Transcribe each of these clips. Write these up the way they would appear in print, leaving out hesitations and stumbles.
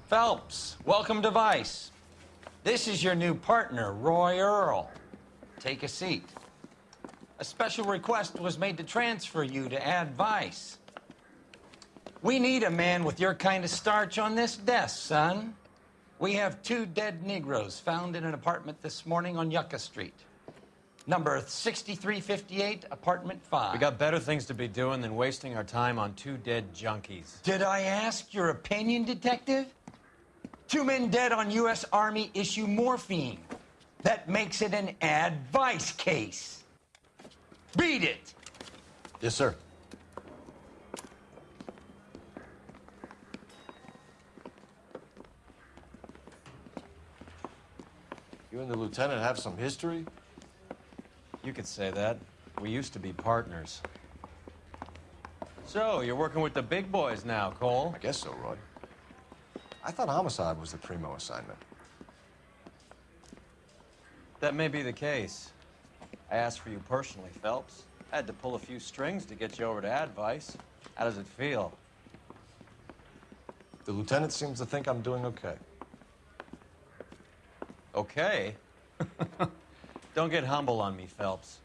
Phelps, welcome to Vice. This is your new partner, Roy Earle. Take a seat. A special request was made to transfer you to add Vice. We need a man with your kind of starch on this desk, son. We have 2 dead Negroes found in an apartment this morning on Yucca Street. Number 6358, apartment 5. We got better things to be doing than wasting our time on 2 dead junkies. Did I ask your opinion, detective? 2 men dead on U.S. Army issue morphine. That makes it an advice case. Beat it! Yes, sir. You and the lieutenant have some history? You could say that. We used to be partners. So, you're working with the big boys now, Cole? I guess so, Roy. I thought homicide was the primo assignment. That may be the case. I asked for you personally, Phelps. I had to pull a few strings to get you over to Advice. How does it feel? The lieutenant seems to think I'm doing okay. Okay? Don't get humble on me, Phelps.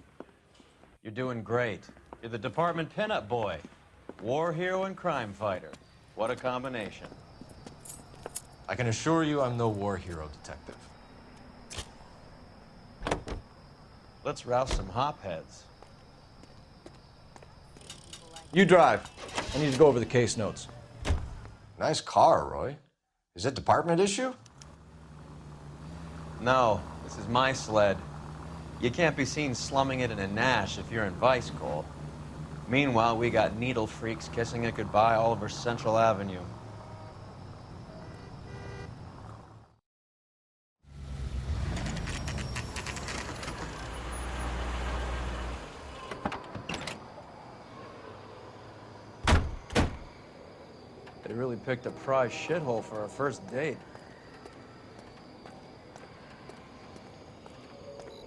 You're doing great. You're the department pinup boy. War hero and crime fighter. What a combination. I can assure you I'm no war hero, detective. Let's rouse some hopheads. You drive. I need to go over the case notes. Nice car, Roy. Is it department issue? No, this is my sled. You can't be seen slumming it in a Nash if you're in Vice, Cole. Meanwhile, we got needle freaks kissing it goodbye all over Central Avenue. They really picked a prize shithole for our first date.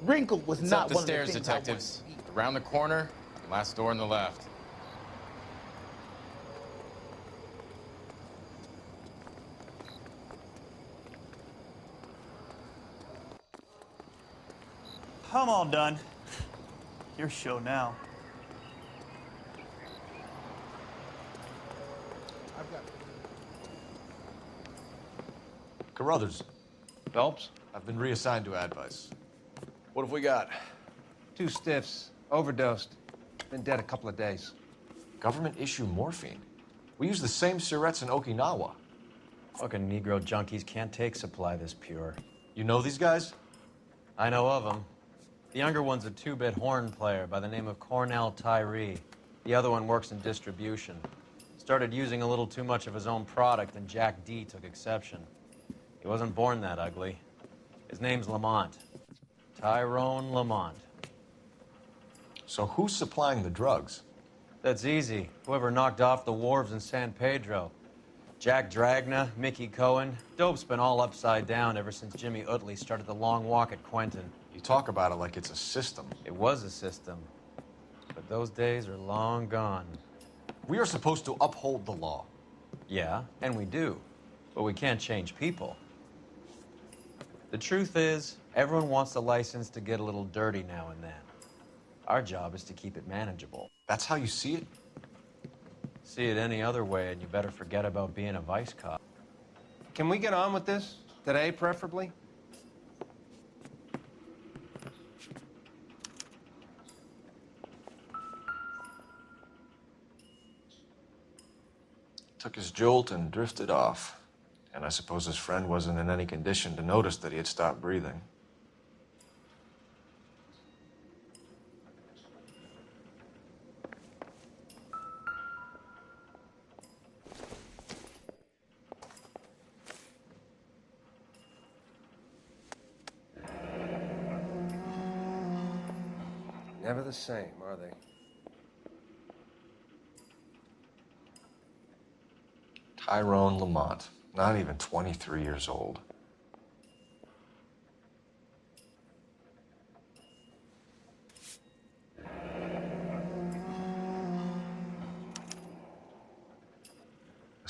Wrinkle was It's not up the one stairs, of the things detectives. Around the corner, last door on the left. I'm all done. Your show now. Carruthers, Phelps? I've been reassigned to Advice. What have we got? 2 stiffs, overdosed, been dead a couple of days. Government issue morphine. We use the same syrettes in Okinawa. Fucking Negro junkies can't take supply this pure. You know these guys? I know of them. The younger one's a 2-bit horn player by the name of Cornell Tyree. The other one works in distribution. Started using a little too much of his own product, and Jack D took exception. He wasn't born that ugly. His name's Lamont. Tyrone Lamont. So who's supplying the drugs? That's easy. Whoever knocked off the wharves in San Pedro. Jack Dragna, Mickey Cohen. Dope's been all upside down ever since Jimmy Utley started the long walk at Quentin. You talk about it like it's a system. It was a system. But those days are long gone. We are supposed to uphold the law. Yeah, and we do. But we can't change people. The truth is, everyone wants the license to get a little dirty now and then. Our job is to keep it manageable. That's how you see it? See it any other way, and you better forget about being a vice cop. Can we get on with this? Today, preferably? Took his jolt and drifted off. And I suppose his friend wasn't in any condition to notice that he had stopped breathing. Never the same, are they? Tyrone Lamont, not even 23 years old.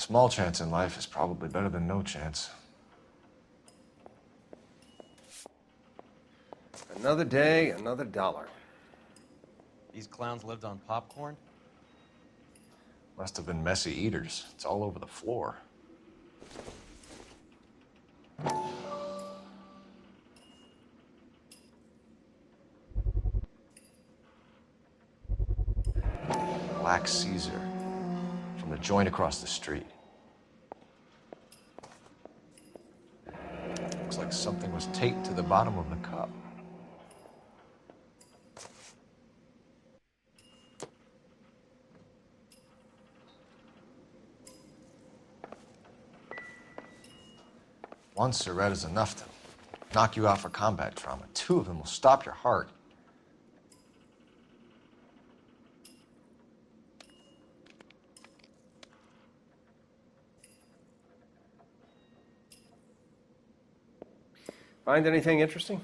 small chance in life is probably better than no chance. Another day, another dollar. These clowns lived on popcorn? Must have been messy eaters. It's all over the floor. Black Caesar from the joint across the street. Looks like something was taped to the bottom of the cup. One cigarette is enough to knock you out for combat trauma. Two of them will stop your heart. Find anything interesting?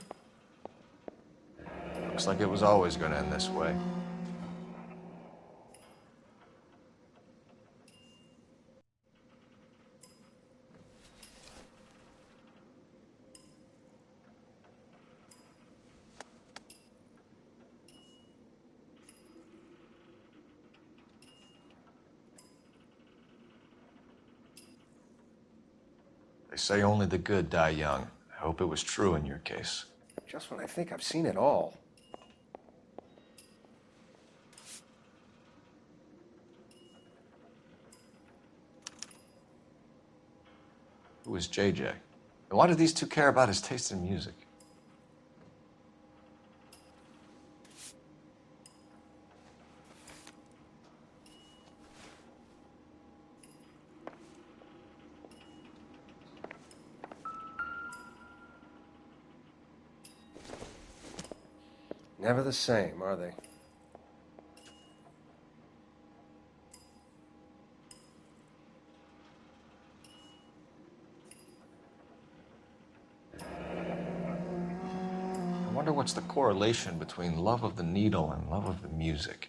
Looks like it was always going to end this way. They say only the good die young. I hope it was true in your case. Just when I think I've seen it all. Who is JJ? And why do these two care about his taste in music? Never the same, are they? I wonder what's the correlation between love of the needle and love of the music.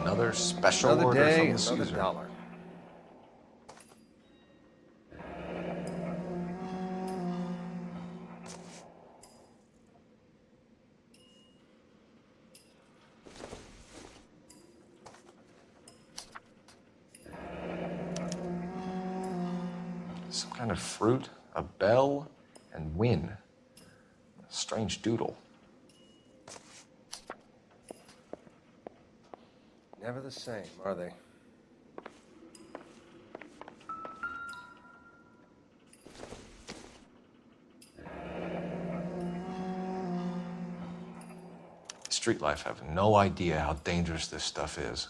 Another special Another order day, from the another Caesar. dollar. Some kind of fruit, a bell, and win. A strange doodle. Never the same, are they? Street life have no idea how dangerous this stuff is.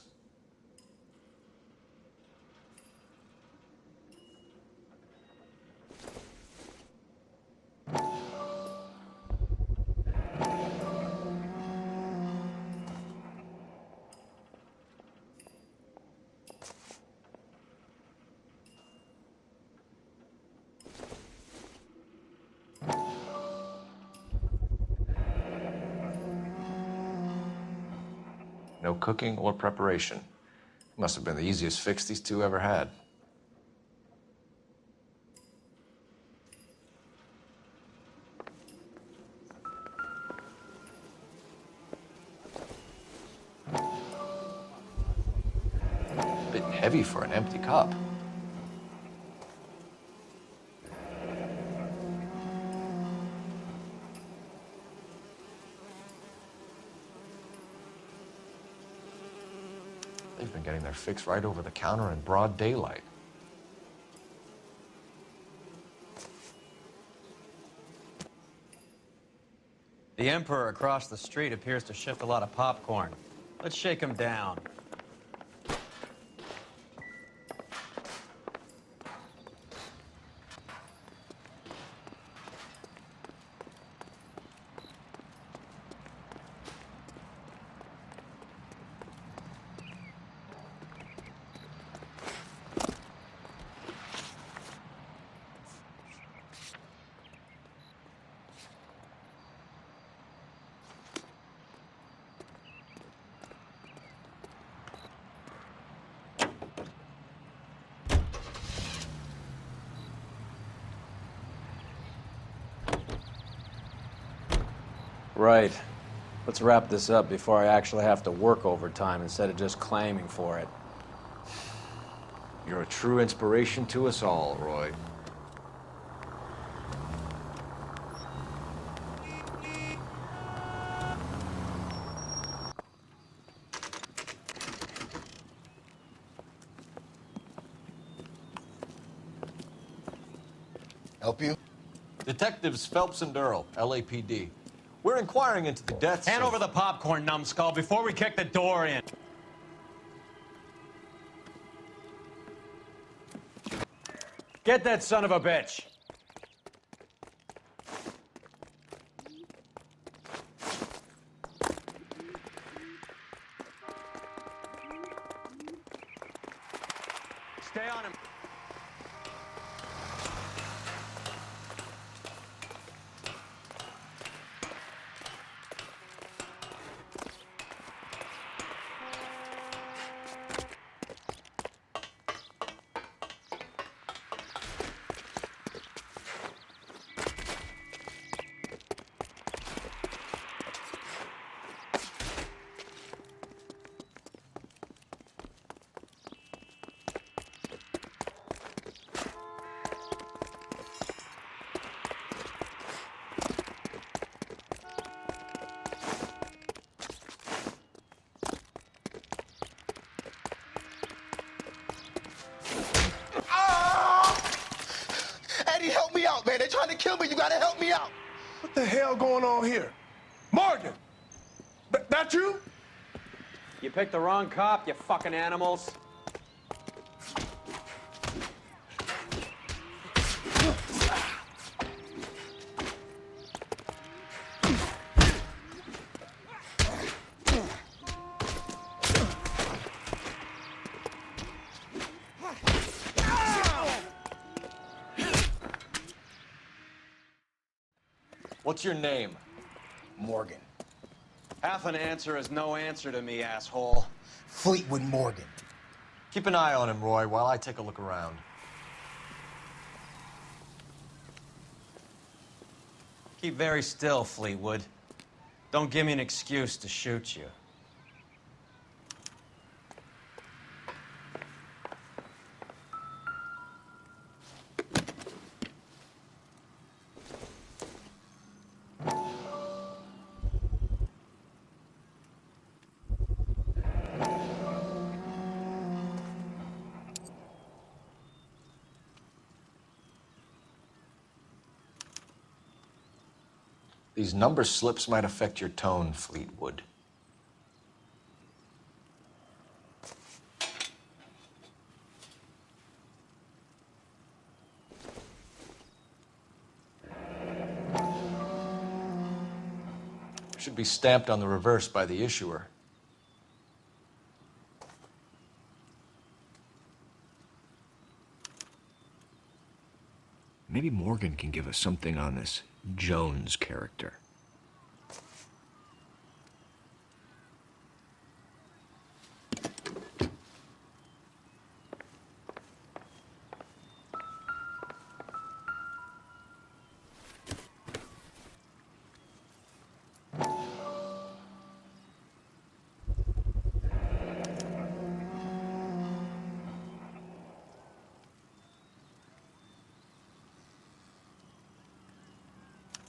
No cooking or preparation. Must have been the easiest fix these two ever had. A bit heavy for an empty cup. They've been getting their fix right over the counter in broad daylight. The Emperor across the street appears to shift a lot of popcorn. Let's shake him down. Right. Let's wrap this up before I actually have to work overtime instead of just claiming for it. You're a true inspiration to us all, Roy. Help you? Detectives Phelps and Earle, LAPD. We're inquiring into the deaths Hand of... over the popcorn, numbskull, before we kick the door in. Get that son of a bitch! Stay on him. Eddie, help me out, man. They're trying to kill me. You gotta help me out. What the hell going on here? Morgan! That you? You picked the wrong cop, you fucking animals. What's your name? Morgan. Half an answer is no answer to me, asshole. Fleetwood Morgan. Keep an eye on him, Roy, while I take a look around. Keep very still, Fleetwood. Don't give me an excuse to shoot you. These number slips might affect your tone, Fleetwood. Should be stamped on the reverse by the issuer. Maybe Morgan can give us something on this Jones character.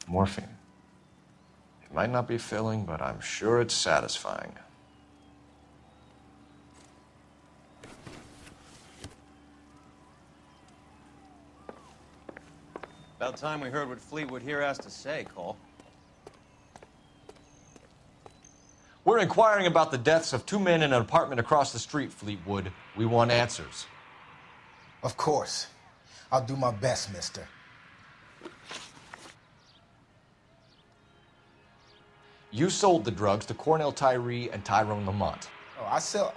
Morphine. It might not be filling, but I'm sure it's satisfying. About time we heard what Fleetwood here has to say, Cole. We're inquiring about the deaths of two men in an apartment across the street, Fleetwood. We want answers. Of course. I'll do my best, mister. You sold the drugs to Cornell Tyree and Tyrone Lamont. Oh, I sell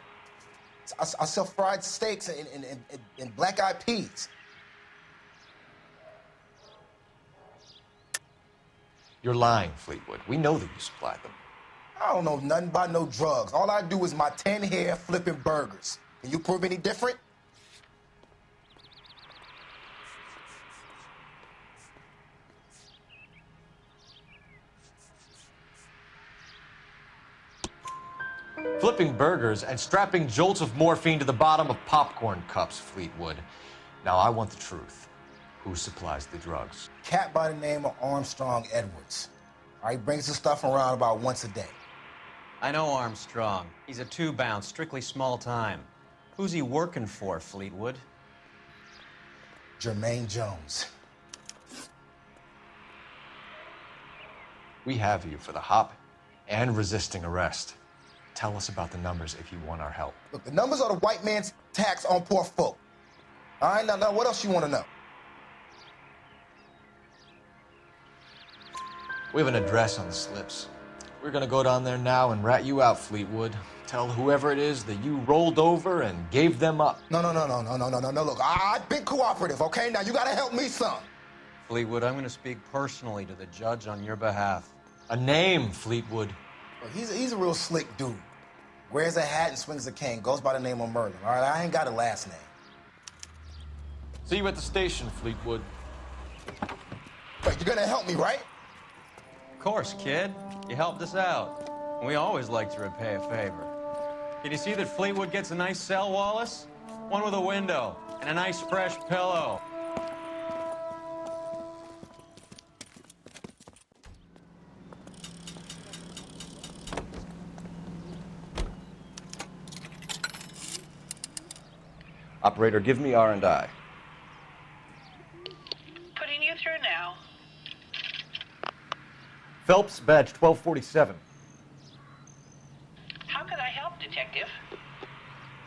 fried steaks and black-eyed peas. You're lying, Fleetwood. We know that you supplied them. I don't know nothing about no drugs. All I do is my 10 hair flipping burgers. Can you prove any different? Flipping burgers and strapping jolts of morphine to the bottom of popcorn cups, Fleetwood. Now, I want the truth. Who supplies the drugs? Cat by the name of Armstrong Edwards. All right, brings the stuff around about once a day. I know Armstrong. He's a two-bounce, strictly small time. Who's he working for, Fleetwood? Jermaine Jones. We have you for the hop and resisting arrest. Tell us about the numbers if you want our help. Look, the numbers are the white man's tax on poor folk. All right, now what else you want to know? We have an address on the slips. We're gonna go down there now and rat you out, Fleetwood. Tell whoever it is that you rolled over and gave them up. No. Look, I've been cooperative, okay? Now you gotta help me some. Fleetwood, I'm going to speak personally to the judge on your behalf. A name, Fleetwood. Look, he's a real slick dude. Wears a hat and swings a cane. Goes by the name of Merlin, all right? I ain't got a last name. See you at the station, Fleetwood. But you're gonna help me, right? Of course, kid. You helped us out. We always like to repay a favor. Can you see that Fleetwood gets a nice cell, Wallace? One with a window and a nice fresh pillow. Operator, give me R&I. Putting you through now. Phelps, badge 1247. How could I help, Detective?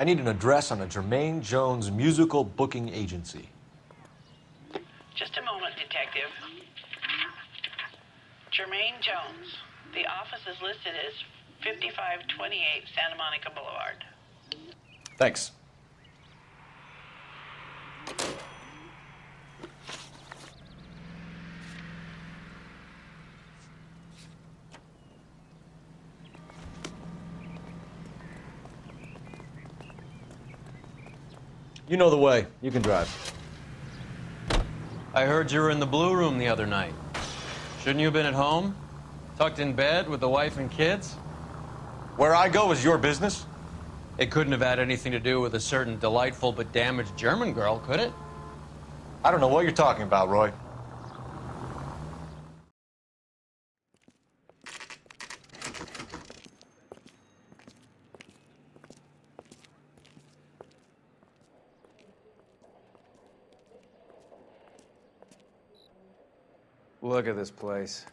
I need an address on a Jermaine Jones musical booking agency. Just a moment, Detective. Jermaine Jones. The office is listed as 5528 Santa Monica Boulevard. Thanks. You know the way. You can drive. I heard you were in the Blue Room the other night. Shouldn't you have been at home? Tucked in bed with the wife and kids? Where I go is your business? It couldn't have had anything to do with a certain delightful but damaged German girl, could it? I don't know what you're talking about, Roy. Look at this place.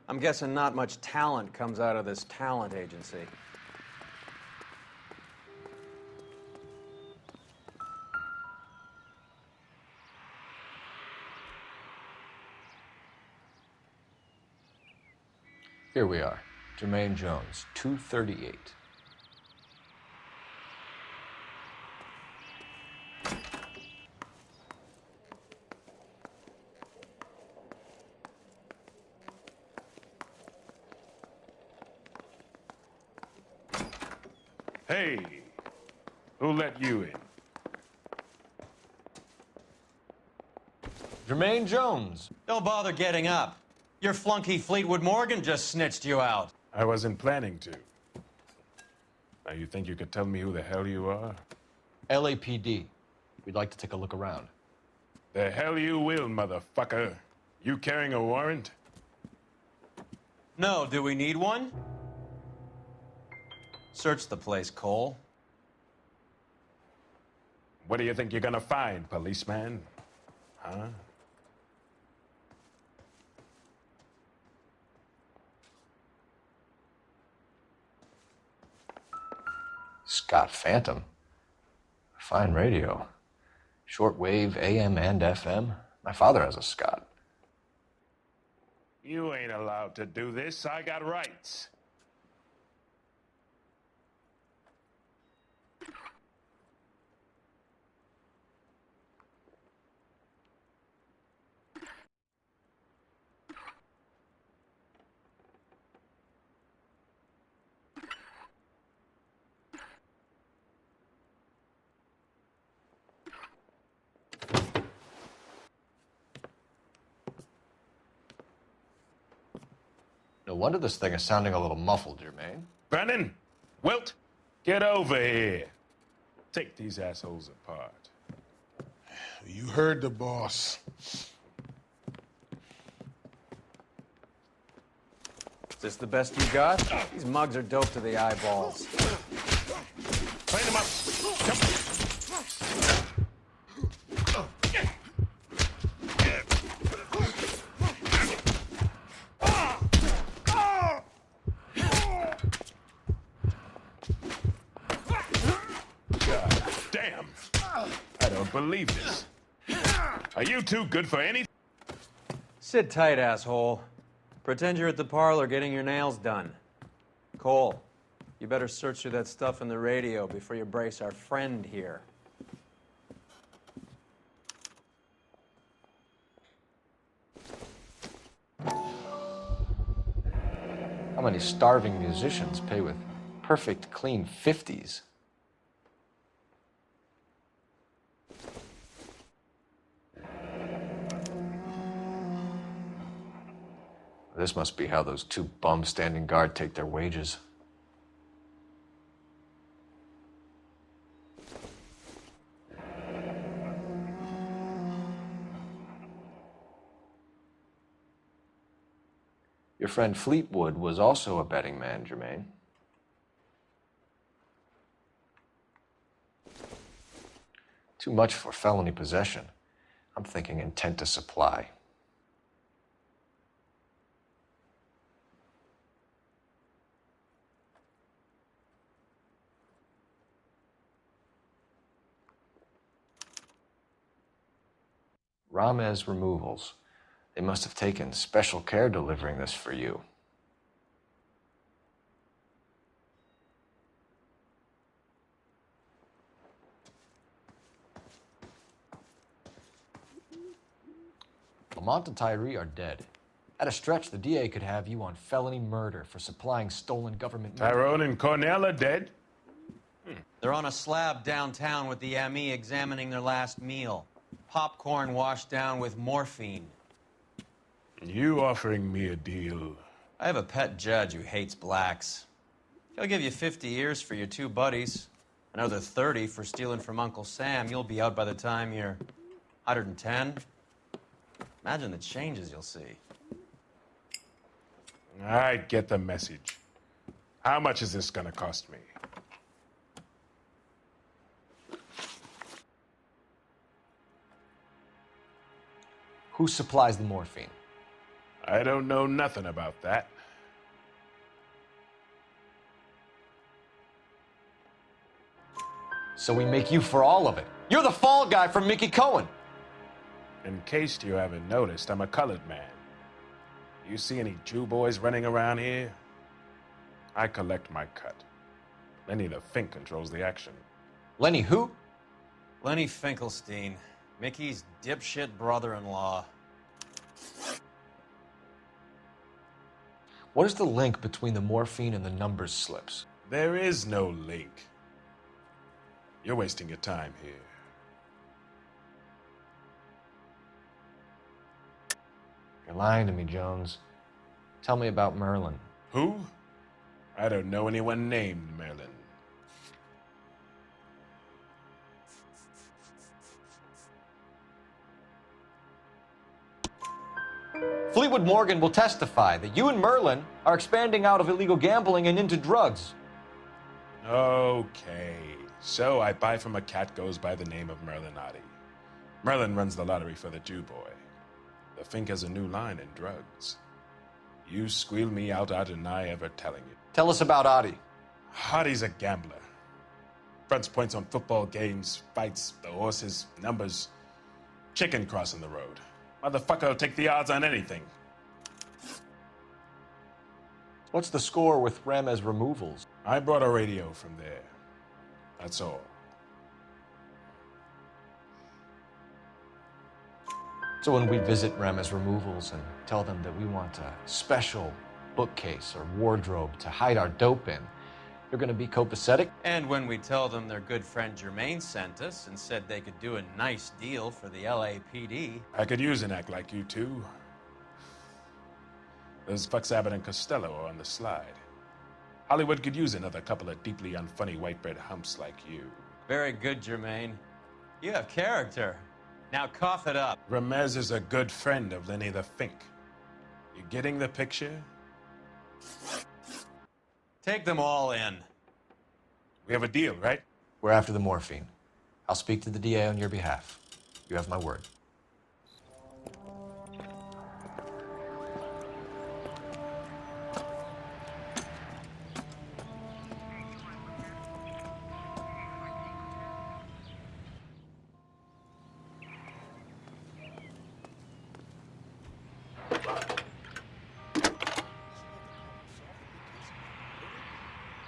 I'm guessing not much talent comes out of this talent agency. Here we are. Jermaine Jones, 238. Hey, who let you in? Jermaine Jones. Don't bother getting up. Your flunky Fleetwood Morgan just snitched you out. I wasn't planning to. Now, you think you could tell me who the hell you are? LAPD. We'd like to take a look around. The hell you will, motherfucker. You carrying a warrant? No, do we need one? Search the place, Cole. What do you think you're gonna find, policeman? Huh? Scott Phantom. Fine radio. Shortwave, AM and FM. My father has a Scott. You ain't allowed to do this. I got rights. No wonder this thing is sounding a little muffled, Jermaine. Brennan, Wilt, get over here. Take these assholes apart. You heard the boss. Is this the best you got? These mugs are dope to the eyeballs. Clean them up. God damn. I don't believe this. Are you two good for anything? Sit tight, asshole. Pretend you're at the parlor getting your nails done. Cole, you better search through that stuff in the radio before you brace our friend here. How many starving musicians pay with perfect, clean 50s? This must be how those two bums standing guard take their wages. Your friend Fleetwood was also a betting man, Jermaine. Too much for felony possession. I'm thinking intent to supply. Ramez Removals. They must have taken special care delivering this for you. Lamont and Tyree are dead. At a stretch, the DA could have you on felony murder for supplying stolen government money. Tyrone and Cornell are dead? They're on a slab downtown with the ME examining their last meal. Popcorn washed down with morphine. You offering me a deal? I have a pet judge who hates blacks. He'll give you 50 years for your two buddies. Another 30 for stealing from Uncle Sam. You'll be out by the time you're 110. Imagine the changes you'll see. I get the message. How much is this gonna cost me? Who supplies the morphine? I don't know nothing about that. So we make you for all of it. You're the fall guy from Mickey Cohen. In case you haven't noticed, I'm a colored man. You see any Jew boys running around here? I collect my cut. Lenny the Fink controls the action. Lenny who? Lenny Finkelstein, Mickey's dipshit brother-in-law. What is the link between the morphine and the numbers slips? There is no link. You're wasting your time here. You're lying to me, Jones. Tell me about Merlin. Who? I don't know anyone named Merlin. Fleetwood Morgan will testify that you and Merlin are expanding out of illegal gambling and into drugs. Okay, so I buy from a cat goes by the name of Merlinotti. Merlin runs the lottery for the Jew boy. The Fink has a new line in drugs. You squeal me out, I deny ever telling you. Tell us about Adi. Hardy's a gambler. Fronts points on football games, fights, the horses, numbers. Chicken crossing the road. Motherfucker will take the odds on anything. What's the score with Ramez Removals? I brought a radio from there. That's all. So when we visit Ramez Removals and tell them that we want a special bookcase or wardrobe to hide our dope in, you're gonna be copacetic? And when we tell them their good friend Jermaine sent us and said they could do a nice deal for the LAPD. I could use an act like you two. Those fucks Abbott and Costello are on the slide. Hollywood could use another couple of deeply unfunny white bread humps like you. Very good, Jermaine. You have character. Now cough it up. Ramez is a good friend of Lenny the Fink. You getting the picture? Take them all in. We have a deal, right? We're after the morphine. I'll speak to the DA on your behalf. You have my word.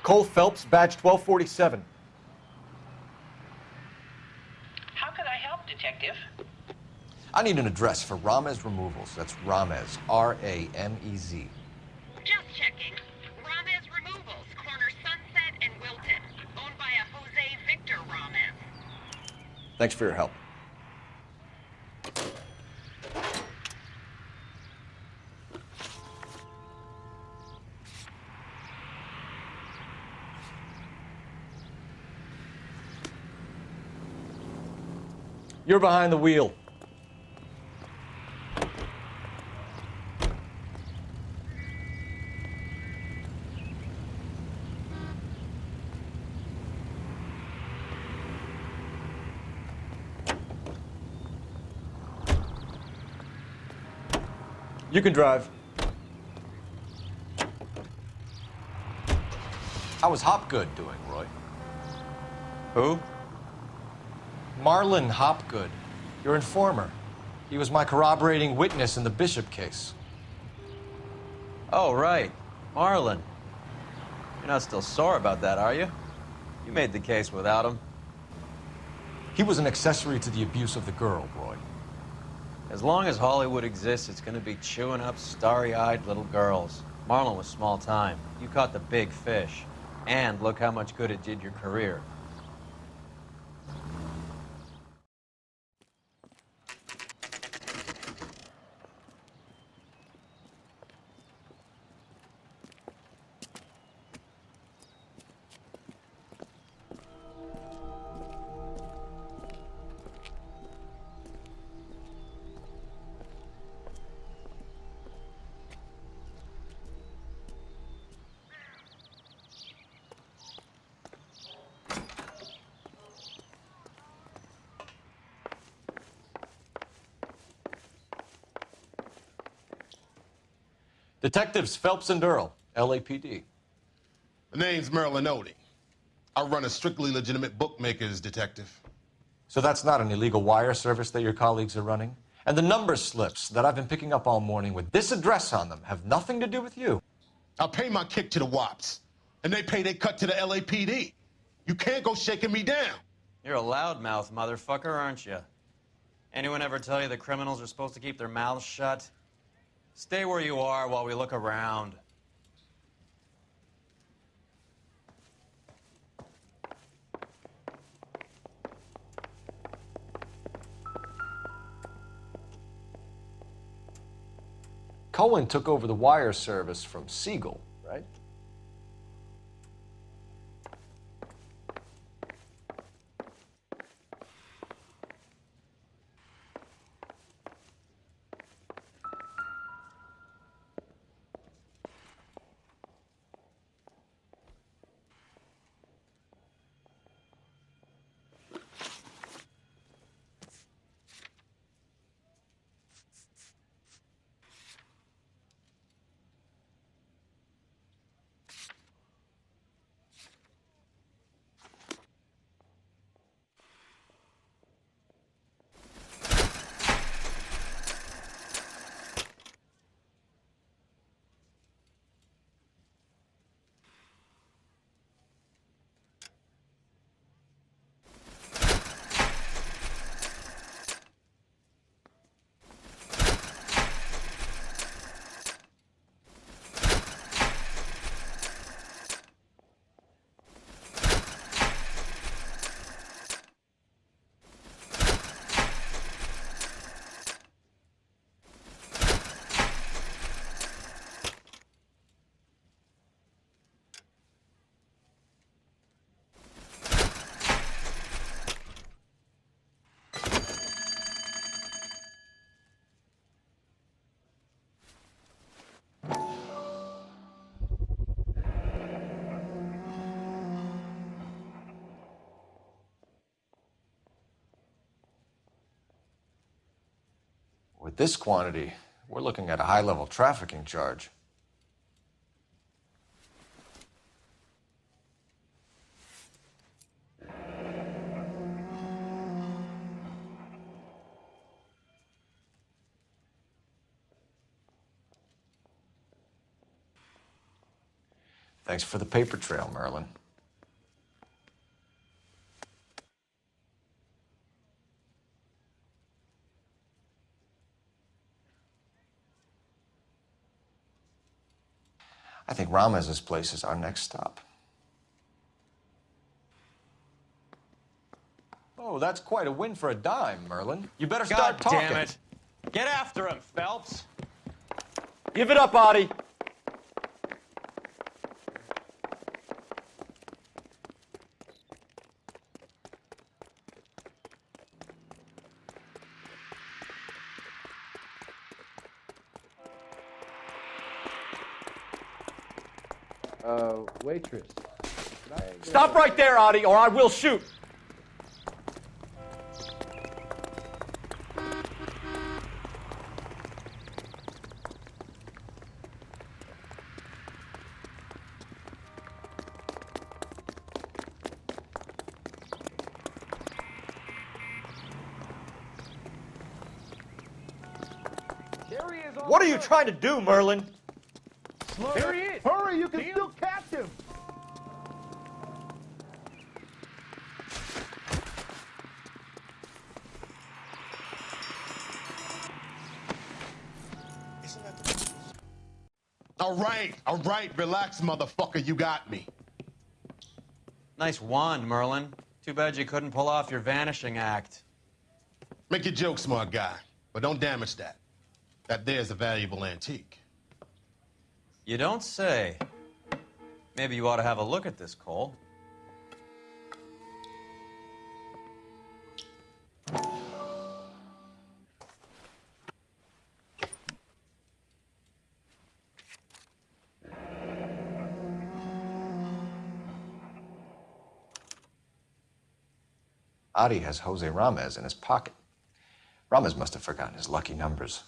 Cole Phelps, badge 1247. How could I help, Detective? I need an address for Ramez Removals. That's Ramez, R-A-M-E-Z. Just checking. Ramez Removals, corner Sunset and Wilton. Owned by a Jose Victor Ramez. Thanks for your help. You're behind the wheel. You can drive. How was Hopgood doing, Roy? Who? Marlon Hopgood, your informer. He was my corroborating witness in the Bishop case. Oh, right. Marlon. You're not still sore about that, are you? You made the case without him. He was an accessory to the abuse of the girl, Roy. As long as Hollywood exists, it's gonna be chewing up starry-eyed little girls. Marlon was small time. You caught the big fish. And look how much good it did your career. Detectives Phelps and Earle, LAPD. The name's Merlin Odie. I run a strictly legitimate bookmaker's detective. So that's not an illegal wire service that your colleagues are running? And the number slips that I've been picking up all morning with this address on them have nothing to do with you? I pay my kick to the WAPs, and they pay their cut to the LAPD. You can't go shaking me down. You're a loudmouth motherfucker, aren't you? Anyone ever tell you that criminals are supposed to keep their mouths shut? Stay where you are while we look around. Cohen took over the wire service from Siegel, right? With this quantity, we're looking at a high-level trafficking charge. Thanks for the paper trail, Merlin. I think Ramez's place is our next stop. Oh, that's quite a win for a dime, Merlin. You better start talking. God damn it. Get after him, Phelps. Give it up, Adi. Waitress. Stop right there, Adi, or I will shoot. What are you trying to do, Merlin? There he is. Hurry, you can still catch him. All right, relax, motherfucker, you got me. Nice wand, Merlin. Too bad you couldn't pull off your vanishing act. Make your joke, smart guy, but don't damage that. That there's a valuable antique. You don't say. Maybe you ought to have a look at this, Cole. Adi has Jose Ramez in his pocket. Ramez must have forgotten his lucky numbers.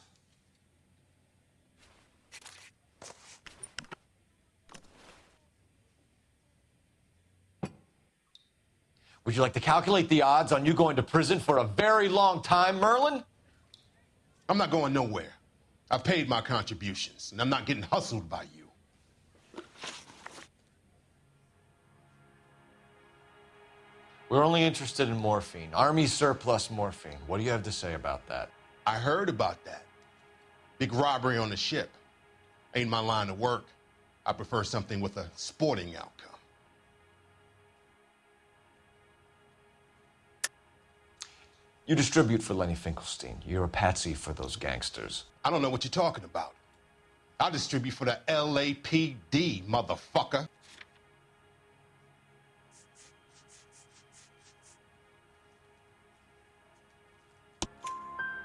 Would you like to calculate the odds on you going to prison for a very long time, Merlin? I'm not going nowhere. I've paid my contributions, and I'm not getting hustled by you. We're only interested in morphine. Army surplus morphine. What do you have to say about that? I heard about that. Big robbery on the ship. Ain't my line of work. I prefer something with a sporting outcome. You distribute for Lenny Finkelstein. You're a patsy for those gangsters. I don't know what you're talking about. I distribute for the LAPD, motherfucker.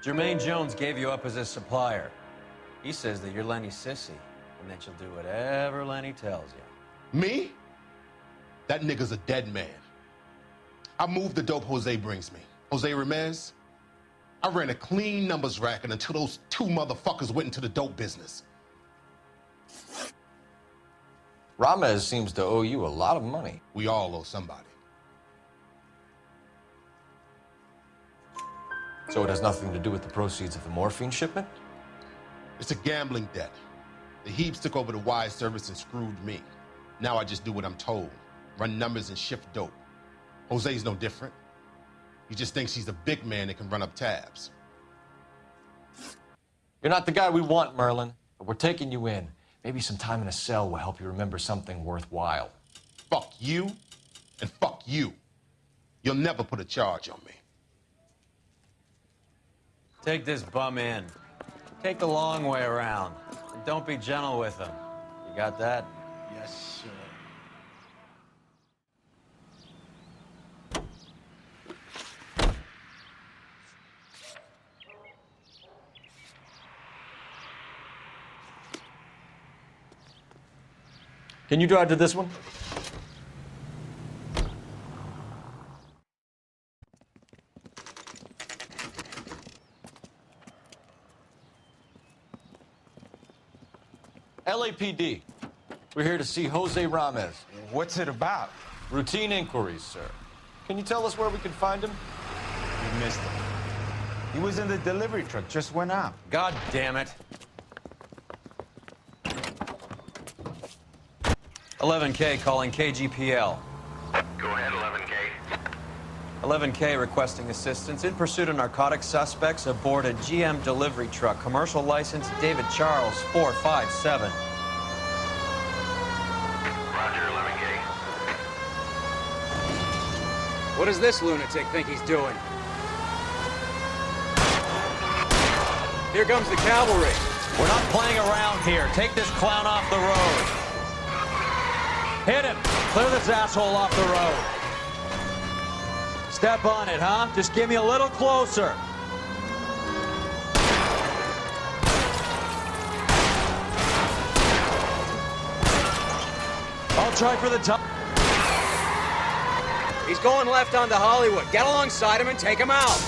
Jermaine Jones gave you up as his supplier. He says that you're Lenny's sissy, and that you'll do whatever Lenny tells you. Me? That nigga's a dead man. I moved the dope Jose brings me. Jose Ramez? I ran a clean numbers racket until those two motherfuckers went into the dope business. Ramez seems to owe you a lot of money. We all owe somebody. So it has nothing to do with the proceeds of the morphine shipment? It's a gambling debt. The Heaps took over the wire service and screwed me. Now I just do what I'm told. Run numbers and shift dope. Jose's no different. He just thinks he's a big man that can run up tabs. You're not the guy we want, Merlin, but we're taking you in. Maybe some time in a cell will help you remember something worthwhile. Fuck you, and fuck you. You'll never put a charge on me. Take this bum in. Take the long way around. And don't be gentle with him. You got that? Yes, sir. Can you drive to this one? LAPD. We're here to see Jose Ramez. What's it about? Routine inquiries, sir. Can you tell us where we can find him? You missed him. He was in the delivery truck, just went out. God damn it. 11K calling KGPL. Go ahead, 11K. 11K requesting assistance in pursuit of narcotic suspects aboard a GM delivery truck. Commercial license David Charles 457. Roger, 11K. What does this lunatic think he's doing? Here comes the cavalry. We're not playing around here. Take this clown off the road. Hit him. Clear this asshole off the road. Step on it, huh? Just give me a little closer. I'll try for the top. He's going left onto Hollywood. Get alongside him and take him out.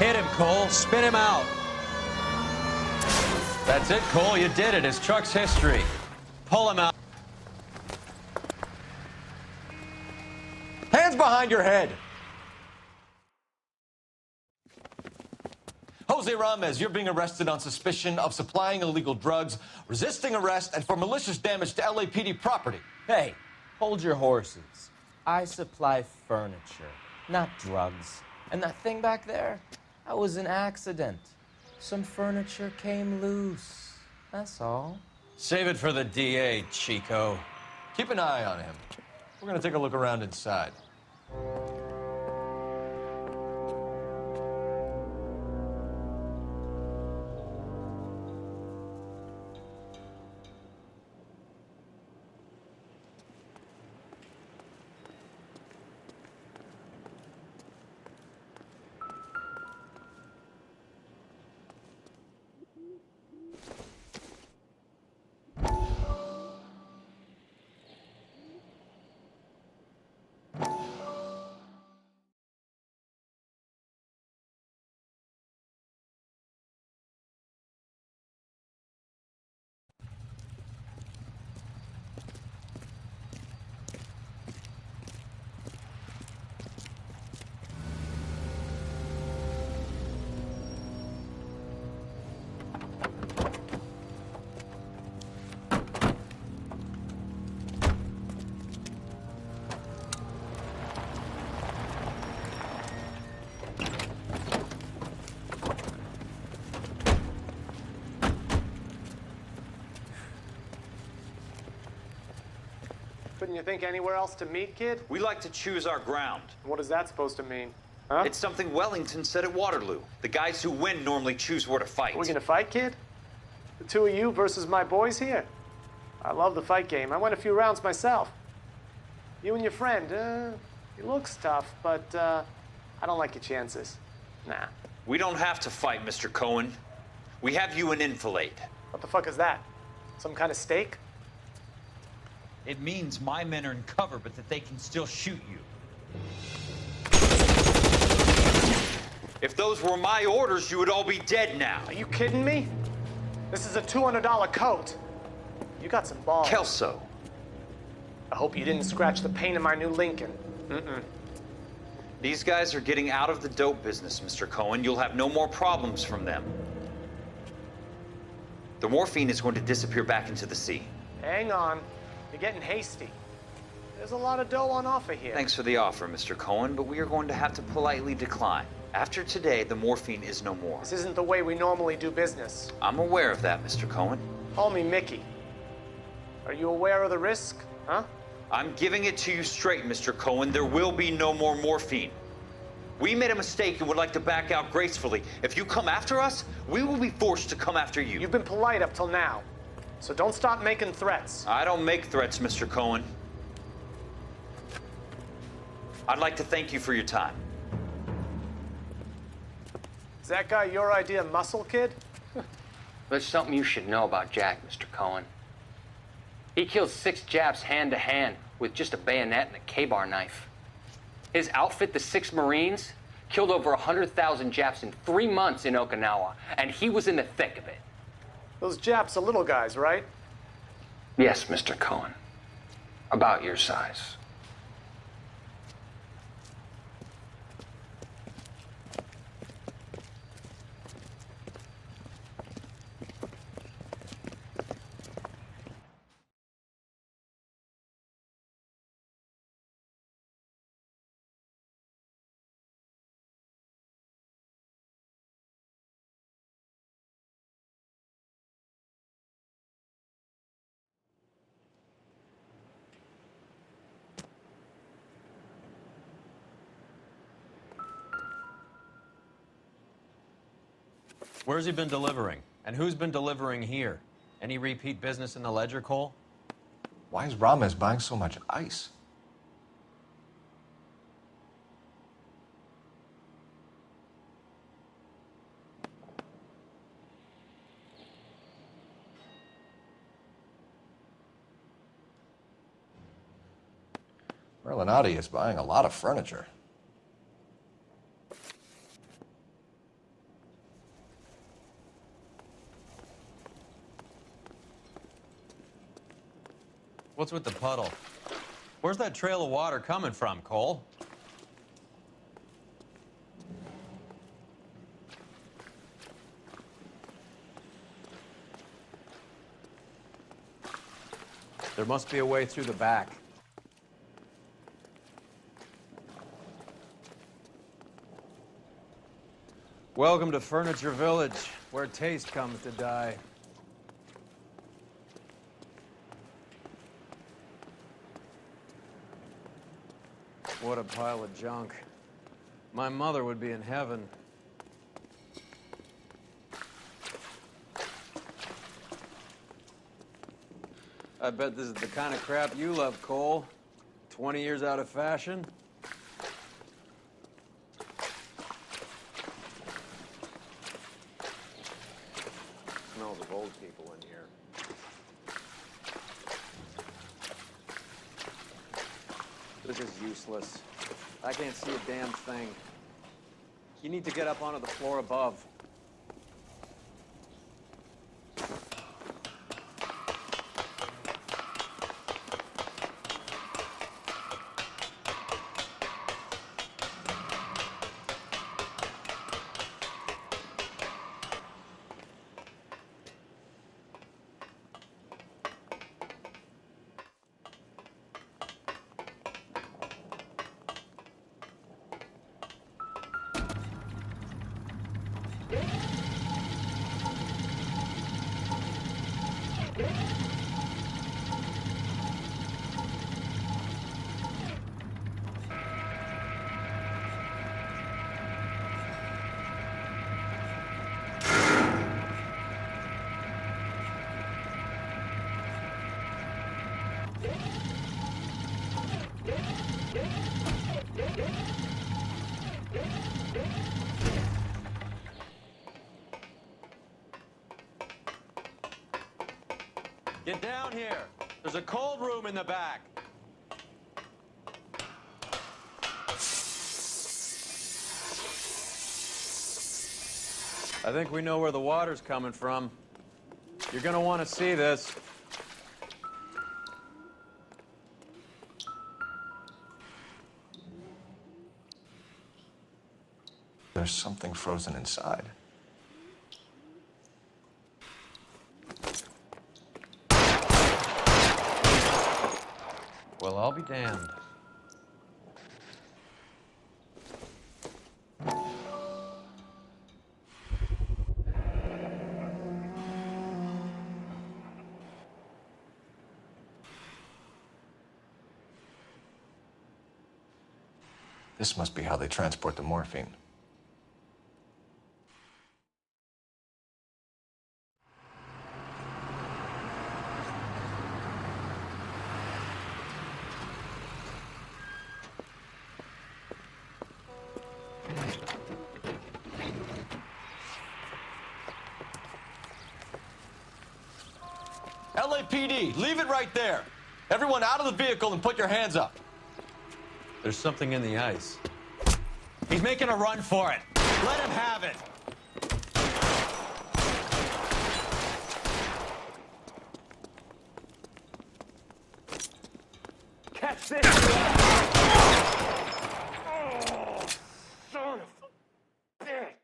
Hit him, Cole. Spin him out. That's it, Cole. You did it. His truck's history. Pull him out. Hands behind your head. Jose Ramez, you're being arrested on suspicion of supplying illegal drugs, resisting arrest, and for malicious damage to LAPD property. Hey, hold your horses. I supply furniture, not drugs. And that thing back there, that was an accident. Some furniture came loose. That's all. Save it for the DA, Chico. Keep an eye on him. We're gonna take a look around inside. Couldn't you think anywhere else to meet, kid? We like to choose our ground. What is that supposed to mean? Huh? It's something Wellington said at Waterloo. The guys who win normally choose where to fight. Are we gonna fight, kid? The two of you versus my boys here? I love the fight game. I went a few rounds myself. You and your friend, he looks tough, but I don't like your chances. Nah. We don't have to fight, Mr. Cohen. We have you in enfilade. What the fuck is that? Some kind of steak? It means my men are in cover, but that they can still shoot you. If those were my orders, you would all be dead now. Are you kidding me? This is a $200 coat. You got some balls. Kelso. I hope you didn't scratch the paint of my new Lincoln. Mm-mm. These guys are getting out of the dope business, Mr. Cohen. You'll have no more problems from them. The morphine is going to disappear back into the sea. Hang on. You're getting hasty. There's a lot of dough on offer here. Thanks for the offer, Mr. Cohen, but we are going to have to politely decline. After today, the morphine is no more. This isn't the way we normally do business. I'm aware of that, Mr. Cohen. Call me Mickey. Are you aware of the risk, huh? I'm giving it to you straight, Mr. Cohen. There will be no more morphine. We made a mistake and would like to back out gracefully. If you come after us, we will be forced to come after you. You've been polite up till now. So don't stop making threats. I don't make threats, Mr. Cohen. I'd like to thank you for your time. Is that guy your idea of muscle, kid? There's something you should know about Jack, Mr. Cohen. He killed 6 Japs hand to hand with just a bayonet and a K-bar knife. His outfit, the 6 Marines, Killed over 100,000 Japs in 3 months in Okinawa, and he was in the thick of it. Those Japs are little guys, right? Yes, Mr. Cohen. About your size. Where's he been delivering? And who's been delivering here? Any repeat business in the ledger, Cole? Why is Ramos buying so much ice? Merlinotti is buying a lot of furniture. What's with the puddle? Where's that trail of water coming from, Cole? There must be a way through the back. Welcome to Furniture Village, where taste comes to die. What a pile of junk. My mother would be in heaven. I bet this is the kind of crap you love, Cole. 20 years out of fashion. Smells of old people in here. This is useless. I can't see a damn thing. You need to get up onto the floor above. Get down here. There's a cold room in the back. I think we know where the water's coming from. You're gonna want to see this. There's something frozen inside. Well, I'll be damned. This must be how they transport the morphine. LAPD, leave it right there. Everyone out of the vehicle and put your hands up. There's something in the ice. He's making a run for it. Let him have it. Catch this! Oh, son of a bitch!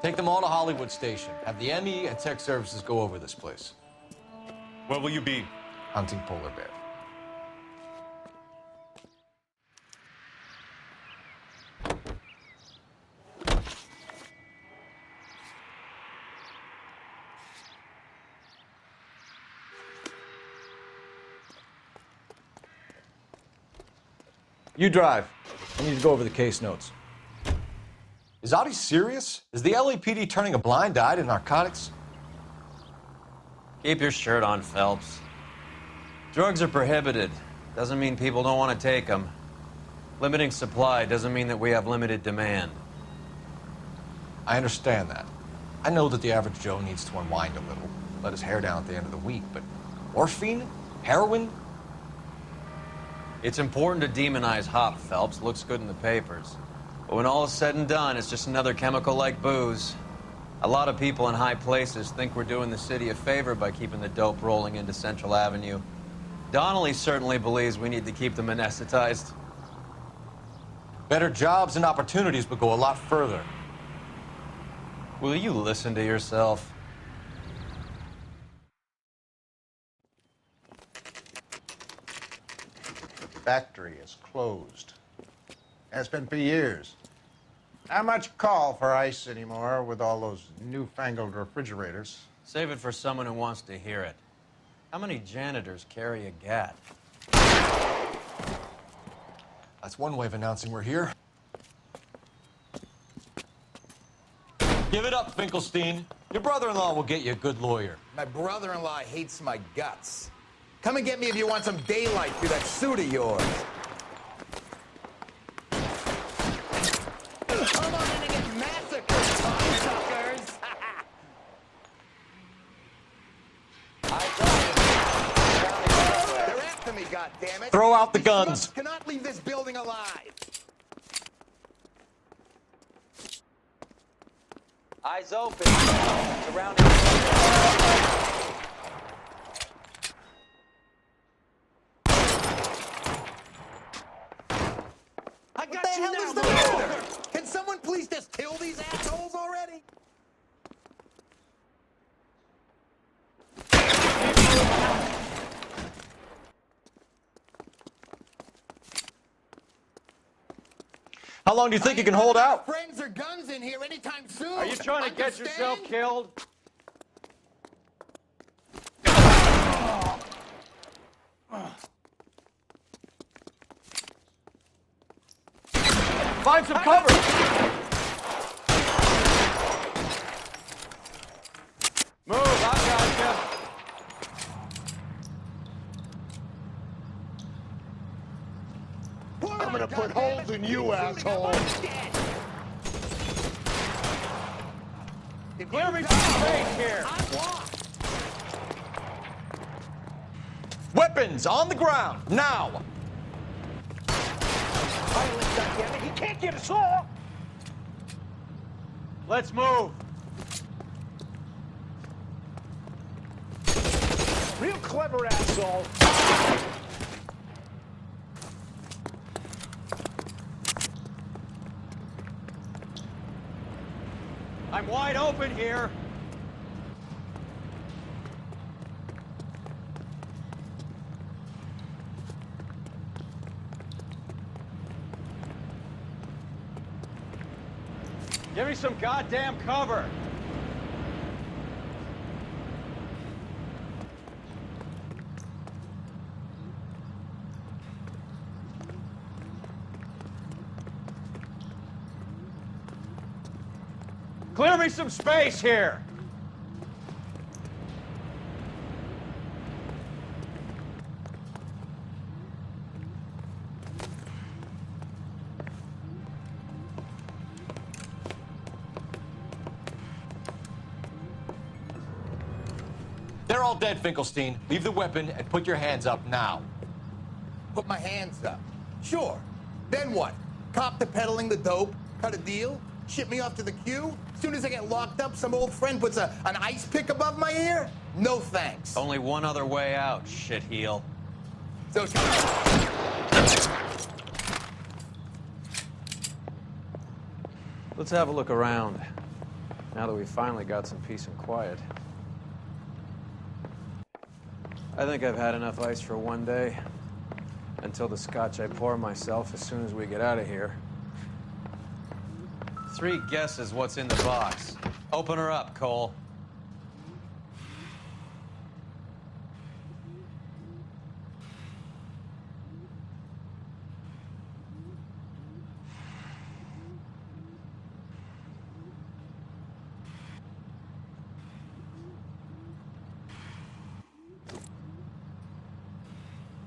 Take them all to Hollywood Station. Have the ME and tech services go over this place. Where will you be? Hunting polar bear. You drive. I need to go over the case notes. Is Audie serious? Is the LAPD turning a blind eye to narcotics? Keep your shirt on, Phelps. Drugs are prohibited. Doesn't mean people don't want to take them. Limiting supply doesn't mean that we have limited demand. I understand that. I know that the average Joe needs to unwind a little, let his hair down at the end of the week, but morphine? Heroin? It's important to demonize hop, Phelps. Looks good in the papers. But when all is said and done, it's just another chemical like booze. A lot of people in high places think we're doing the city a favor by keeping the dope rolling into Central Avenue. Donnelly certainly believes we need to keep them anesthetized. Better jobs and opportunities would go a lot further. Will you listen to yourself? Factory is closed. Has been for years. Not much call for ice anymore with all those newfangled refrigerators. Save it for someone who wants to hear it. How many janitors carry a gat? That's one way of announcing we're here. Give it up, Finkelstein. Your brother-in-law will get you a good lawyer. My brother-in-law hates my guts. Come and get me if you want some daylight through that suit of yours. Come on in and get massacred, cocksuckers! They're after me, goddammit! Throw out the guns! Cannot leave this building alive! Eyes open. Surrounding. What the hell is the matter? Can someone please just kill these assholes already? How long do you think you can hold out? Friends or guns in here anytime soon. Are you trying to get yourself killed? Find some cover! Move, I gotcha. I'm gonna put holes in you, asshole. Clear me some space here. Weapons on the ground, now! He can't get us all! Let's move. Real clever, asshole. I'm wide open here. Give me some goddamn cover. Clear me some space here. dead, Finkelstein. Leave the weapon and put your hands up now. Put my hands up. Sure. Then what? Cop to peddling the dope, cut a deal, ship me off to the queue? As soon as I get locked up, some old friend puts an ice pick above my ear? No thanks. Only one other way out, shitheel. So... Let's have a look around, now that we've finally got some peace and quiet. I think I've had enough ice for one day, until the scotch I pour myself as soon as we get out of here. 3 guesses what's in the box. Open her up, Cole.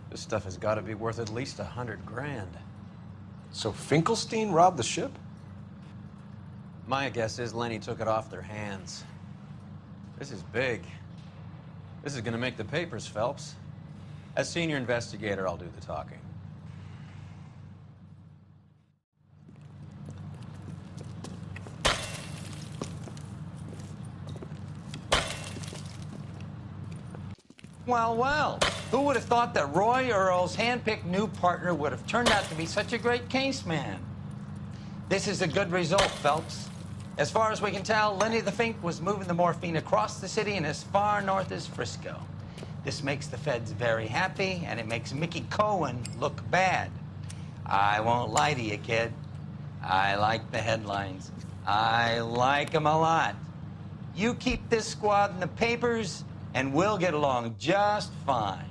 This stuff has got to be worth at least $100 grand. So Finkelstein robbed the ship? My guess is Lenny took it off their hands. This is big. This is gonna make the papers, Phelps. As senior investigator, I'll do the talking. Well, well, who would have thought that Roy Earle's hand-picked new partner would have turned out to be such a great case man? This is a good result, Phelps. As far as we can tell, Lenny the Fink was moving the morphine across the city and as far north as Frisco. This makes the feds very happy, and it makes Mickey Cohen look bad. I won't lie to you, kid. I like the headlines. I like them a lot. You keep this squad in the papers, and we'll get along just fine.